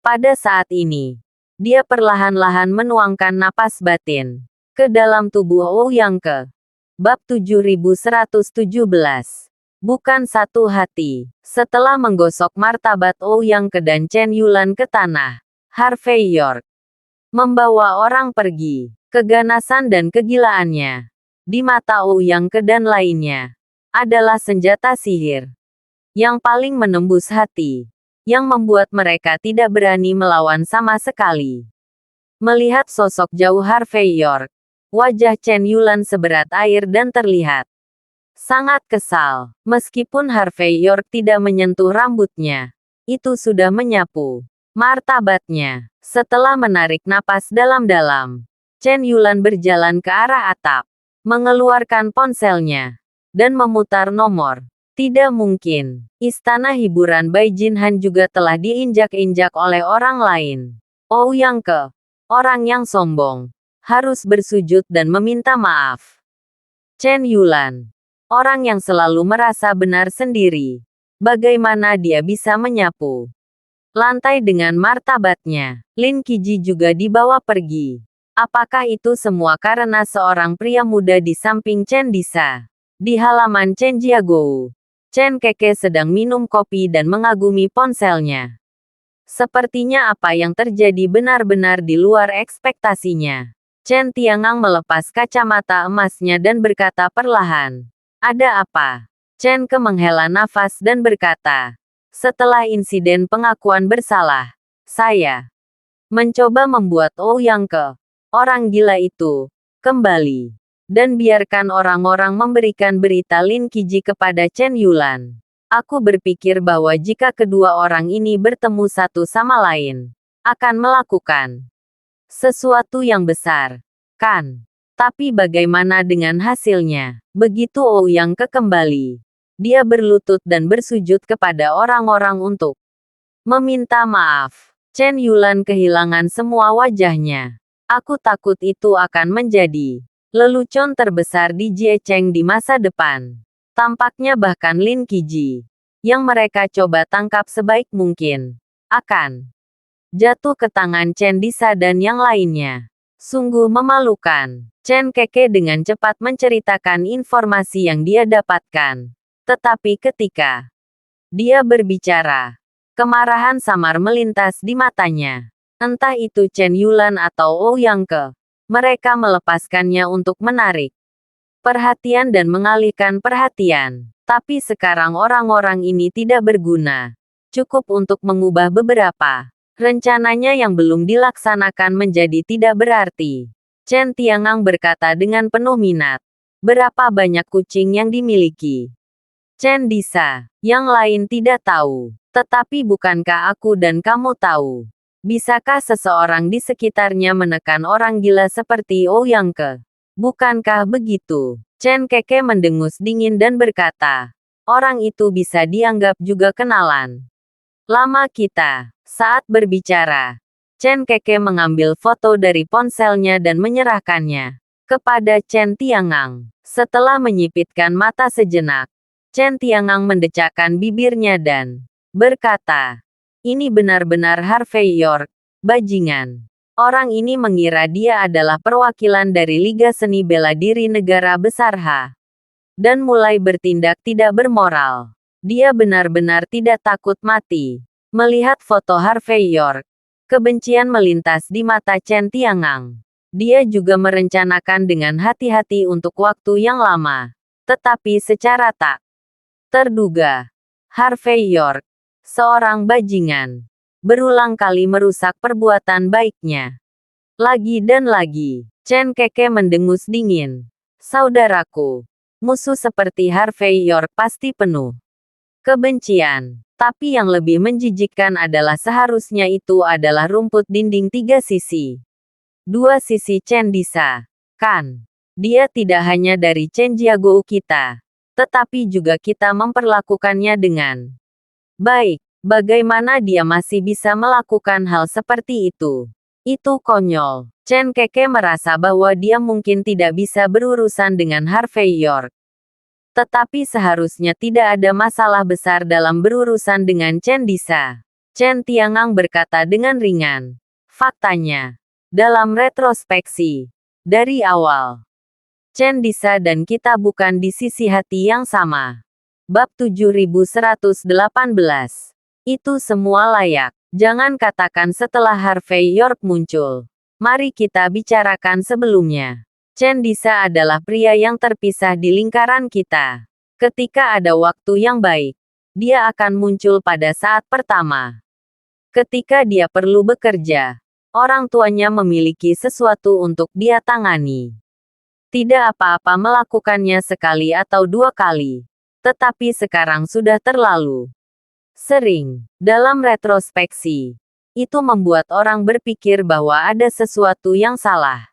Pada saat ini, dia perlahan-lahan menuangkan napas batin ke dalam tubuh Ouyang. Bab 7117. Bukan satu hati. Setelah menggosok martabat Ouyang dan Chen Yulan ke tanah, Harvey York membawa orang pergi. Keganasan dan kegilaannya di mata Ouyang dan lainnya adalah senjata sihir yang paling menembus hati, yang membuat mereka tidak berani melawan sama sekali. Melihat sosok jauh Harvey York, wajah Chen Yulan seberat air dan terlihat sangat kesal. Meskipun Harvey York tidak menyentuh rambutnya, itu sudah menyapu martabatnya. Setelah menarik napas dalam-dalam, Chen Yulan berjalan ke arah atap, mengeluarkan ponselnya, dan memutar nomor. Tidak mungkin. Istana hiburan Bai Jinhan juga telah diinjak-injak oleh orang lain. Ouyang, orang yang sombong, harus bersujud dan meminta maaf. Chen Yulan, orang yang selalu merasa benar sendiri. Bagaimana dia bisa menyapu lantai dengan martabatnya? Lin Qiji juga dibawa pergi. Apakah itu semua karena seorang pria muda di samping Chen Disa? Di halaman Chen Jiagou, Chen Keke sedang minum kopi dan mengagumi ponselnya. Sepertinya apa yang terjadi benar-benar di luar ekspektasinya. Chen Tiangang melepas kacamata emasnya dan berkata perlahan, "Ada apa?" Chen Ke menghela nafas dan berkata, "Setelah insiden pengakuan bersalah, saya mencoba membuat Ouyang, orang gila itu, kembali. Dan biarkan orang-orang memberikan berita Lin Qiji kepada Chen Yulan. Aku berpikir bahwa jika kedua orang ini bertemu satu sama lain, akan melakukan sesuatu yang besar, kan? Tapi bagaimana dengan hasilnya?" Begitu Ouyang kembali, dia berlutut dan bersujud kepada orang-orang untuk meminta maaf. Chen Yulan kehilangan semua wajahnya. Aku takut itu akan menjadi lelucon terbesar di Jiecheng di masa depan. Tampaknya bahkan Lin Qiji, yang mereka coba tangkap sebaik mungkin, akan jatuh ke tangan Chen Disa dan yang lainnya. Sungguh memalukan. Chen Keke dengan cepat menceritakan informasi yang dia dapatkan. Tetapi ketika dia berbicara, kemarahan samar melintas di matanya. Entah itu Chen Yulan atau Ouyang, Mereka melepaskannya untuk menarik perhatian dan mengalihkan perhatian. Tapi sekarang orang-orang ini tidak berguna. Cukup untuk mengubah beberapa rencananya yang belum dilaksanakan menjadi tidak berarti. Chen Tiangang berkata dengan penuh minat. Berapa banyak kucing yang dimiliki? Chen Disa, yang lain tidak tahu. Tetapi bukankah aku dan kamu tahu? Bisakah seseorang di sekitarnya menekan orang gila seperti Ouyang Ke? Bukankah begitu? Chen Keke mendengus dingin dan berkata, orang itu bisa dianggap juga kenalan. Lama kita. Saat berbicara, Chen Keke mengambil foto dari ponselnya dan menyerahkannya kepada Chen Tiangang. Setelah menyipitkan mata sejenak, Chen Tiangang mendecakkan bibirnya dan berkata, ini benar-benar Harvey York, bajingan. Orang ini mengira dia adalah perwakilan dari Liga Seni Bela Diri Negara Besar H. Dan mulai bertindak tidak bermoral. Dia benar-benar tidak takut mati. Melihat foto Harvey York, kebencian melintas di mata Chen Tiangang. Dia juga merencanakan dengan hati-hati untuk waktu yang lama. Tetapi secara tak terduga, Harvey York, seorang bajingan, berulang kali merusak perbuatan baiknya. Lagi dan lagi, Chen Keke mendengus dingin. Saudaraku, musuh seperti Harvey York pasti penuh kebencian. Tapi yang lebih menjijikkan adalah seharusnya itu adalah rumput dinding 3 sisi. 2 sisi Chen Disa. Kan? Dia tidak hanya dari Chen Jiagou kita. Tetapi juga kita memperlakukannya dengan baik. Bagaimana dia masih bisa melakukan hal seperti itu? Itu konyol. Chen Keke merasa bahwa dia mungkin tidak bisa berurusan dengan Harvey York. Tetapi seharusnya tidak ada masalah besar dalam berurusan dengan Chen Disa. Chen Tiangang berkata dengan ringan. Faktanya, dalam retrospeksi, dari awal, Chen Disa dan kita bukan di sisi hati yang sama. Bab 7118. Itu semua layak. Jangan katakan setelah Harvey York muncul. Mari kita bicarakan sebelumnya. Chen Disa adalah pria yang terpisah di lingkaran kita. Ketika ada waktu yang baik, dia akan muncul pada saat pertama. Ketika dia perlu bekerja, orang tuanya memiliki sesuatu untuk dia tangani. Tidak apa-apa melakukannya sekali atau 2 kali. Tetapi sekarang sudah terlalu sering. Dalam retrospeksi, itu membuat orang berpikir bahwa ada sesuatu yang salah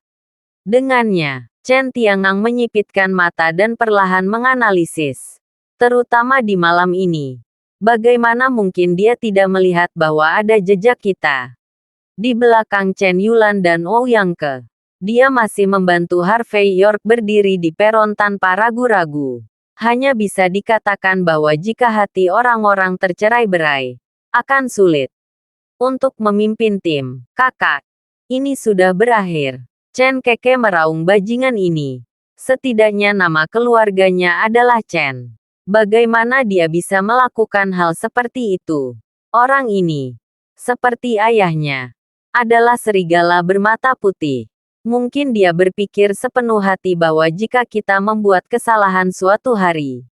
dengannya. Chen Tiangang menyipitkan mata dan perlahan menganalisis. Terutama di malam ini. Bagaimana mungkin dia tidak melihat bahwa ada jejak kita di belakang Chen Yulan dan Ouyang Ke? Dia masih membantu Harvey York berdiri di peron tanpa ragu-ragu. Hanya bisa dikatakan bahwa jika hati orang-orang tercerai-berai, akan sulit untuk memimpin tim. Kakak, ini sudah berakhir. Chen Keke meraung bajingan ini. Setidaknya nama keluarganya adalah Chen. Bagaimana dia bisa melakukan hal seperti itu? Orang ini, seperti ayahnya, adalah serigala bermata putih. Mungkin dia berpikir sepenuh hati bahwa jika kita membuat kesalahan suatu hari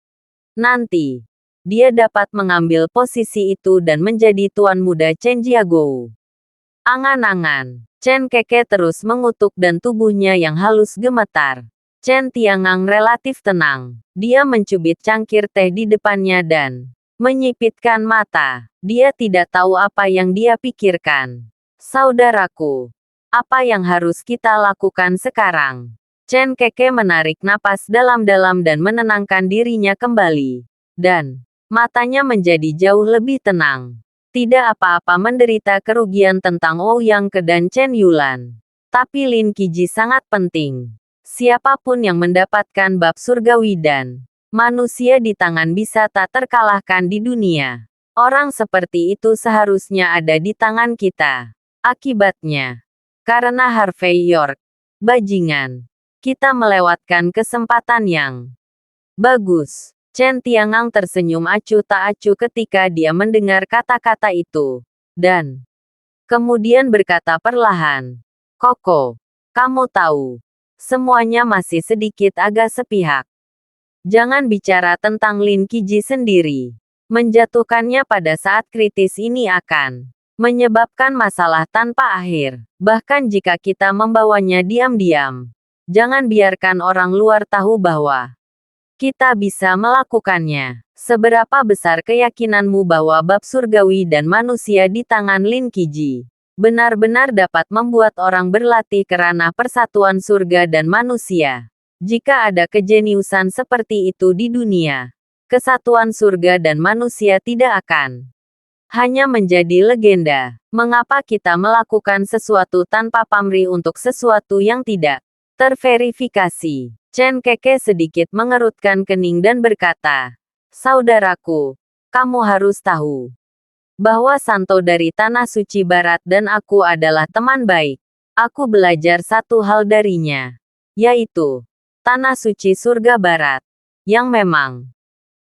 nanti, dia dapat mengambil posisi itu dan menjadi tuan muda Chen Jiagou. Angan-angan, Chen Keke terus mengutuk dan tubuhnya yang halus gemetar. Chen Tiangang relatif tenang. Dia mencubit cangkir teh di depannya dan menyipitkan mata. Dia tidak tahu apa yang dia pikirkan. Saudaraku, apa yang harus kita lakukan sekarang? Chen Keke menarik napas dalam-dalam dan menenangkan dirinya kembali. Dan matanya menjadi jauh lebih tenang. Tidak apa-apa menderita kerugian tentang Ouyang Ke dan Chen Yulan. Tapi Lin Qiji sangat penting. Siapapun yang mendapatkan bab surgawi dan manusia di tangan bisa tak terkalahkan di dunia. Orang seperti itu seharusnya ada di tangan kita. Akibatnya, karena Harvey York, bajingan, kita melewatkan kesempatan yang bagus. Chen Tiangang tersenyum acuh tak acuh ketika dia mendengar kata-kata itu. Dan kemudian berkata perlahan, Koko, Kamu tahu, semuanya masih sedikit agak sepihak. Jangan bicara tentang Lin Qiji sendiri. Menjatuhkannya pada saat kritis ini akan menyebabkan masalah tanpa akhir. Bahkan jika kita membawanya diam-diam. Jangan biarkan orang luar tahu bahwa kita bisa melakukannya. Seberapa besar keyakinanmu bahwa bab surgawi dan manusia di tangan Lin Qiji benar-benar dapat membuat orang berlatih ke ranah persatuan surga dan manusia? Jika ada kejeniusan seperti itu di dunia, kesatuan surga dan manusia tidak akan hanya menjadi legenda. Mengapa kita melakukan sesuatu tanpa pamrih untuk sesuatu yang tidak terverifikasi? Chen Keke sedikit mengerutkan kening dan berkata, "Saudaraku, kamu harus tahu bahwa Santo dari Tanah Suci Barat dan aku adalah teman baik. Aku belajar satu hal darinya, yaitu Tanah Suci Surga Barat, yang memang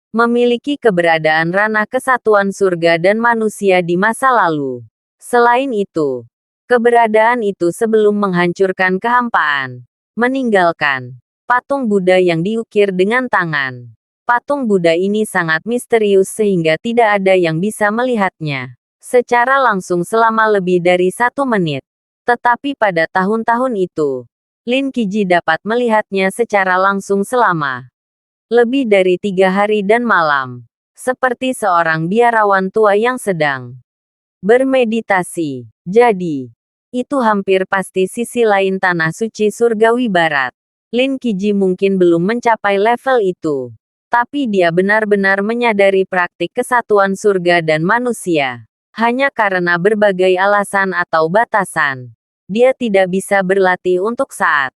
memiliki keberadaan ranah kesatuan surga dan manusia di masa lalu. Selain itu, keberadaan itu sebelum menghancurkan kehampaan, meninggalkan patung Buddha yang diukir dengan tangan. Patung Buddha ini sangat misterius sehingga tidak ada yang bisa melihatnya secara langsung selama lebih dari 1 menit. Tetapi pada tahun-tahun itu, Lin Qiji dapat melihatnya secara langsung selama lebih dari 3 hari dan malam. Seperti seorang biarawan tua yang sedang bermeditasi. Jadi, itu hampir pasti sisi lain Tanah Suci Surgawi Barat. Lin Qiji mungkin belum mencapai level itu. Tapi dia benar-benar menyadari praktik kesatuan surga dan manusia. Hanya karena berbagai alasan atau batasan, dia tidak bisa berlatih untuk saat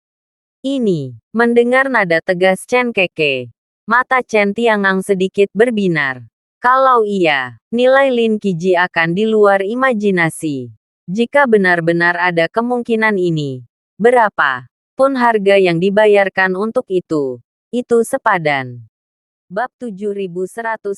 ini. Mendengar nada tegas Chen Keke, mata Chen Tiangang sedikit berbinar. Kalau iya, nilai Lin Qiji akan di luar imajinasi. Jika benar-benar ada kemungkinan ini, berapa pun harga yang dibayarkan untuk itu sepadan. Bab 7119.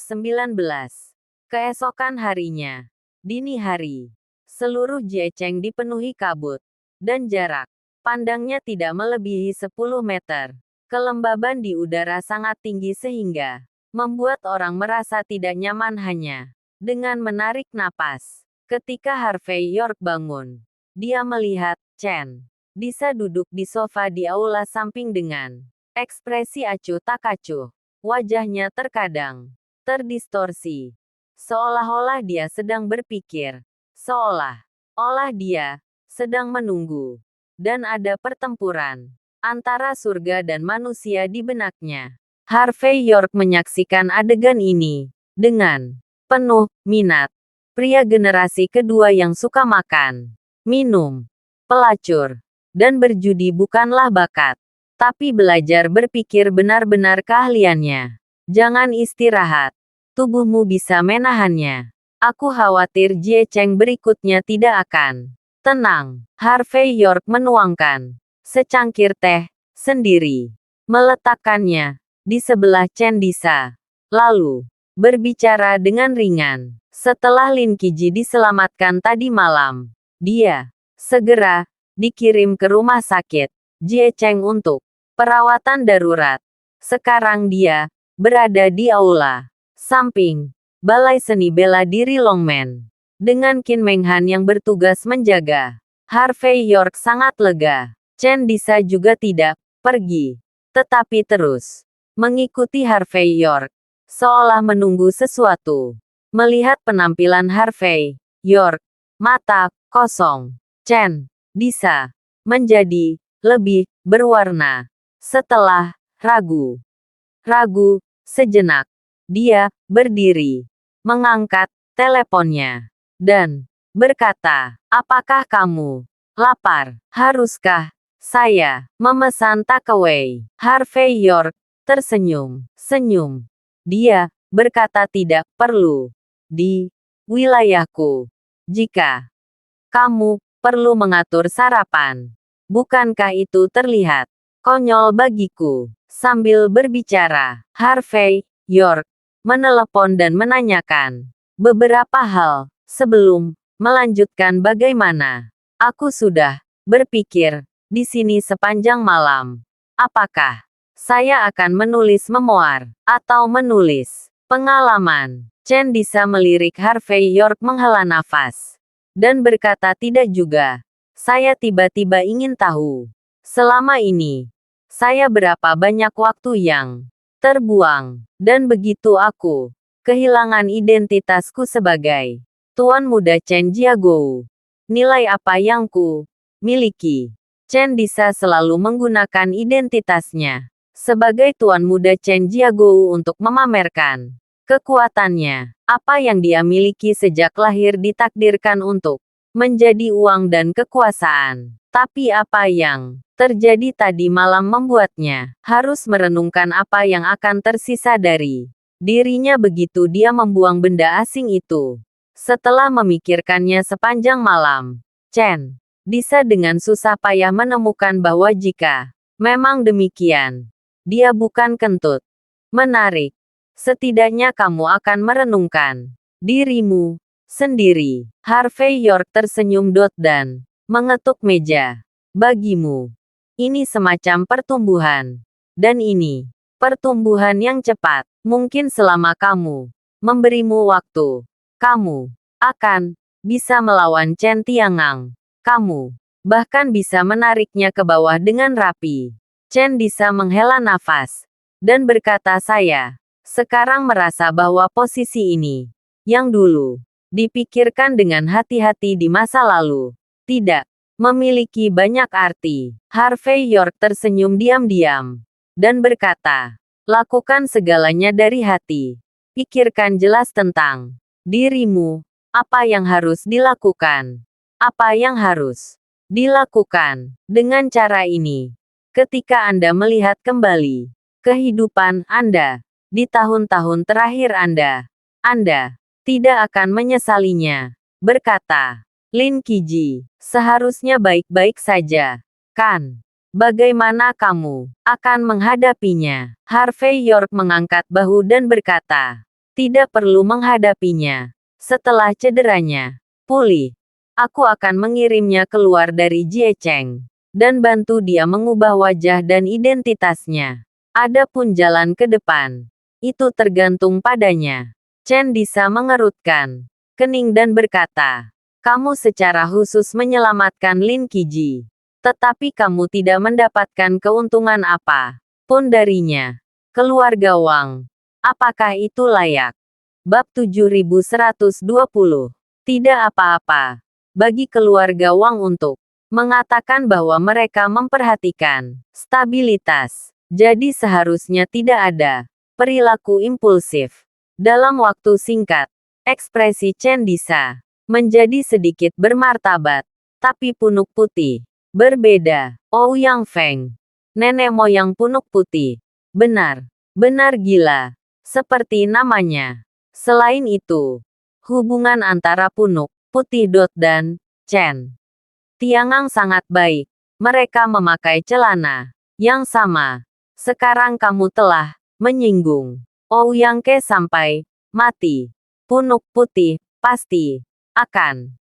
Keesokan harinya, dini hari, seluruh Jiecheng dipenuhi kabut, dan jarak pandangnya tidak melebihi 10 meter. Kelembaban di udara sangat tinggi sehingga membuat orang merasa tidak nyaman hanya dengan menarik napas. Ketika Harvey York bangun, dia melihat Chen Disa duduk di sofa di aula samping dengan ekspresi acuh tak acuh. Wajahnya terkadang terdistorsi, seolah-olah dia sedang berpikir, seolah-olah dia sedang menunggu, dan ada pertempuran antara surga dan manusia di benaknya. Harvey York menyaksikan adegan ini dengan penuh minat. Pria generasi kedua yang suka makan, minum, pelacur, dan berjudi bukanlah bakat. Tapi belajar berpikir benar-benar keahliannya. Jangan istirahat. Tubuhmu bisa menahannya. Aku khawatir Jiecheng berikutnya tidak akan tenang. Harvey York menuangkan secangkir teh sendiri. Meletakkannya di sebelah Chen Disa. Lalu, berbicara dengan ringan. Setelah Lin Qiji diselamatkan tadi malam, dia segera dikirim ke rumah sakit Jiecheng untuk perawatan darurat. Sekarang dia berada di aula samping Balai Seni Bela Diri Longmen dengan Qin Menghan yang bertugas menjaga. Harvey York sangat lega. Chen Disa juga tidak pergi, tetapi terus mengikuti Harvey York, seolah menunggu sesuatu. Melihat penampilan Harvey York, mata kosong Chen Disa menjadi lebih berwarna. Setelah ragu sejenak, dia berdiri, mengangkat teleponnya, dan berkata, "Apakah kamu lapar? Haruskah saya memesan takeaway?" Harvey York tersenyum. Dia berkata, "Tidak perlu. Di wilayahku, jika kamu perlu mengatur sarapan, bukankah itu terlihat konyol bagiku?" Sambil berbicara, Harvey York menelepon dan menanyakan beberapa hal. Sebelum melanjutkan bagaimana, aku sudah berpikir di sini sepanjang malam. Apakah saya akan menulis memoir atau menulis pengalaman? Chen Disa melirik Harvey York menghela nafas dan berkata, tidak juga. Saya tiba-tiba ingin tahu. Selama ini, saya berapa banyak waktu yang terbuang, dan begitu aku kehilangan identitasku sebagai Tuan Muda Chen Jiagou. Nilai apa yang ku miliki? Chen Disa selalu menggunakan identitasnya sebagai Tuan Muda Chen Jiagou untuk memamerkan kekuatannya. Apa yang dia miliki sejak lahir ditakdirkan untuk menjadi uang dan kekuasaan. Tapi apa yang terjadi tadi malam membuatnya harus merenungkan apa yang akan tersisa dari dirinya begitu dia membuang benda asing itu. Setelah memikirkannya sepanjang malam, Chen Disa dengan susah payah menemukan bahwa jika memang demikian, dia bukan kentut menarik. Setidaknya kamu akan merenungkan dirimu sendiri. Harvey York tersenyum dan mengetuk meja. Bagimu, ini semacam pertumbuhan. Dan ini pertumbuhan yang cepat. Mungkin selama kamu memberimu waktu, kamu akan bisa melawan Chen Tiangang. Kamu bahkan bisa menariknya ke bawah dengan rapi. Chen Disa menghela nafas dan berkata, saya sekarang merasa bahwa posisi ini, yang dulu dipikirkan dengan hati-hati di masa lalu, tidak memiliki banyak arti. Harvey York tersenyum diam-diam dan berkata, lakukan segalanya dari hati. Pikirkan jelas tentang dirimu, apa yang harus dilakukan. Apa yang harus dilakukan. Dengan cara ini, ketika Anda melihat kembali kehidupan Anda di tahun-tahun terakhir Anda tidak akan menyesalinya. Berkata Lin Qiji, seharusnya baik-baik saja, kan? Bagaimana kamu akan menghadapinya? Harvey York mengangkat bahu dan berkata, tidak perlu menghadapinya. Setelah cederanya pulih, aku akan mengirimnya keluar dari Jiecheng dan bantu dia mengubah wajah dan identitasnya. Adapun jalan ke depan, itu tergantung padanya. Chen Disa mengerutkan kening dan berkata, kamu secara khusus menyelamatkan Lin Qiji. Tetapi kamu tidak mendapatkan keuntungan apa pun darinya. Keluarga Wang. Apakah itu layak? Bab 7120. Tidak apa-apa bagi keluarga Wang untuk mengatakan bahwa mereka memperhatikan stabilitas. Jadi seharusnya tidak ada perilaku impulsif. Dalam waktu singkat, ekspresi Chen Disa menjadi sedikit bermartabat, tapi punuk putih. Berbeda. Ouyang Feng, nenek moyang punuk putih. Benar, benar gila. Seperti namanya. Selain itu, hubungan antara punuk putih dan Chen Tiangang sangat baik. Mereka memakai celana yang sama. Sekarang kamu telah menyinggung Ouyang Ke sampai mati. Punuk putih pasti akan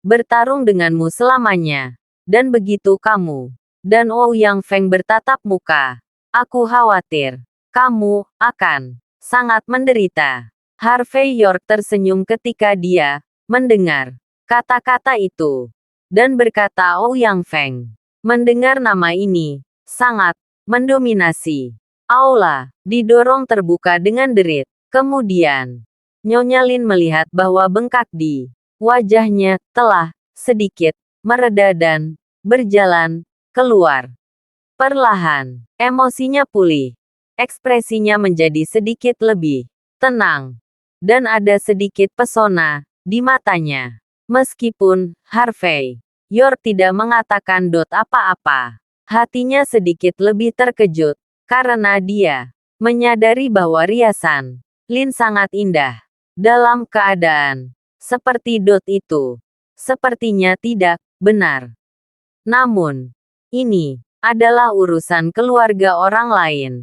bertarung denganmu selamanya. Dan begitu kamu dan Ouyang Feng bertatap muka, aku khawatir kamu akan sangat menderita. Harvey York tersenyum ketika dia mendengar kata-kata itu dan berkata, Ouyang Feng mendengar nama ini sangat mendominasi. Aula didorong terbuka dengan derit. Kemudian Nyonya Lin melihat bahwa bengkak di wajahnya telah sedikit mereda dan berjalan keluar. Perlahan, emosinya pulih. Ekspresinya menjadi sedikit lebih tenang. Dan ada sedikit pesona di matanya. Meskipun Harvey York tidak mengatakan apa-apa, hatinya sedikit lebih terkejut karena dia menyadari bahwa riasan Lin sangat indah. Dalam keadaan seperti itu, sepertinya tidak benar. Namun, ini adalah urusan keluarga orang lain.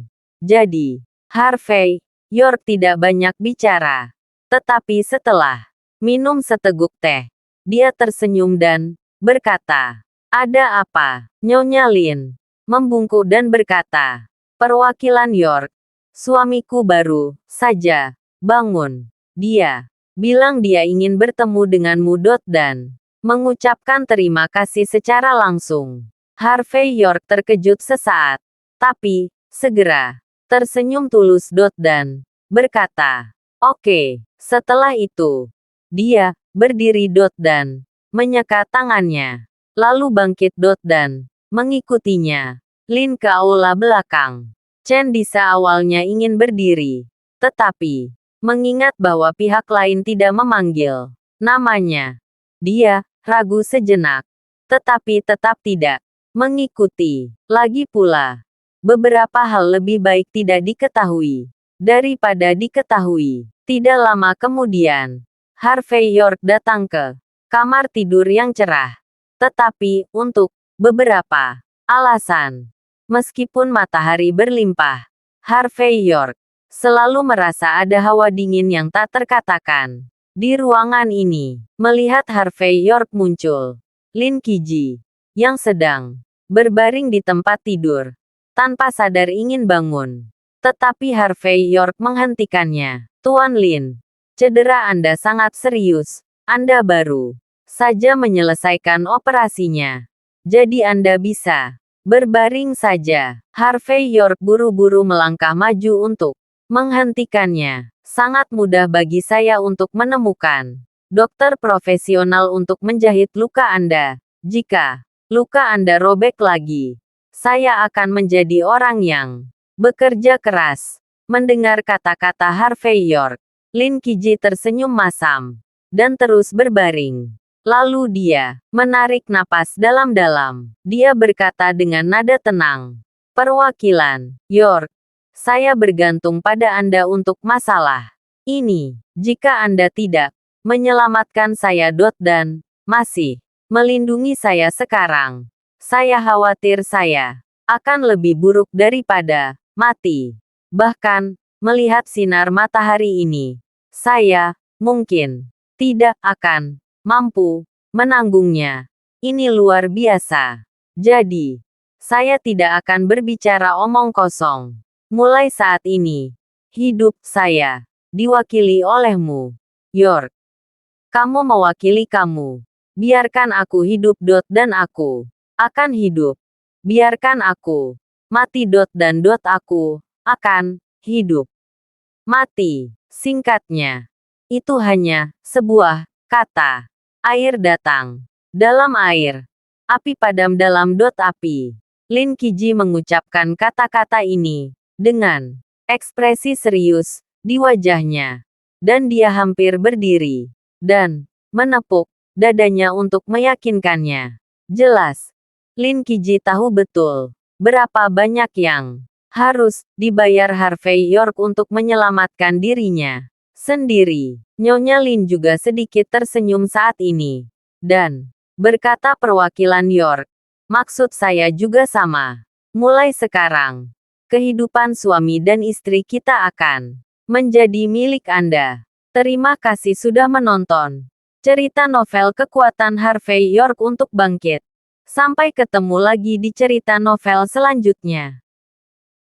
Jadi, Harvey York tidak banyak bicara. Tetapi setelah minum seteguk teh, dia tersenyum dan berkata, Ada apa? Nyonya Lin membungkuk dan berkata. Perwakilan York. Suamiku baru saja bangun. Dia bilang dia ingin bertemu denganmu. Dan mengucapkan terima kasih secara langsung. Harvey York terkejut sesaat. Tapi, segera tersenyum tulus. Dan berkata, oke. Setelah itu, dia berdiri. Dan menyeka tangannya. Lalu bangkit. Dan mengikutinya. Lin ke aula belakang. Chen Disa awalnya ingin berdiri. Tetapi, mengingat bahwa pihak lain tidak memanggil namanya, dia ragu sejenak. Tetapi tetap tidak mengikuti. Lagi pula, beberapa hal lebih baik tidak diketahui daripada diketahui. Tidak lama kemudian, Harvey York datang ke kamar tidur yang cerah. Tetapi, untuk beberapa alasan, meskipun matahari berlimpah, Harvey York selalu merasa ada hawa dingin yang tak terkatakan. Di ruangan ini, melihat Harvey York muncul, Lin Qiji, yang sedang berbaring di tempat tidur, tanpa sadar ingin bangun. Tetapi Harvey York menghentikannya. Tuan Lin, cedera Anda sangat serius. Anda baru saja menyelesaikan operasinya. Jadi Anda bisa berbaring saja. Harvey York buru-buru melangkah maju untuk menghentikannya. Sangat mudah bagi saya untuk menemukan dokter profesional untuk menjahit luka Anda. Jika luka Anda robek lagi, saya akan menjadi orang yang bekerja keras. Mendengar kata-kata Harvey York, Lin Qiji tersenyum masam dan terus berbaring. Lalu dia menarik napas dalam-dalam. Dia berkata dengan nada tenang, "Perwakilan York, saya bergantung pada Anda untuk masalah ini. Jika Anda tidak menyelamatkan saya. Dan masih melindungi saya sekarang, saya khawatir saya akan lebih buruk daripada mati. Bahkan, melihat sinar matahari ini, saya mungkin tidak akan mampu menanggungnya. Ini luar biasa. Jadi, saya tidak akan berbicara omong kosong. Mulai saat ini, hidup saya diwakili olehmu, York. Kamu mewakili kamu. Biarkan aku hidup. Dan aku akan hidup. Biarkan aku mati. Dan aku akan hidup. Mati. Singkatnya, itu hanya sebuah kata. Air datang. Dalam air. Api padam dalam. Api. Lin Qiji mengucapkan kata-kata ini dengan ekspresi serius di wajahnya. Dan dia hampir berdiri dan menepuk dadanya untuk meyakinkannya. Jelas, Lin Qiji tahu betul berapa banyak yang harus dibayar Harvey York untuk menyelamatkan dirinya sendiri. Nyonya Lin juga sedikit tersenyum saat ini. Dan berkata, perwakilan York, maksud saya juga sama. Mulai sekarang, kehidupan suami dan istri kita akan menjadi milik Anda. Terima kasih sudah menonton cerita novel Kekuatan Harvey York untuk Bangkit. Sampai ketemu lagi di cerita novel selanjutnya.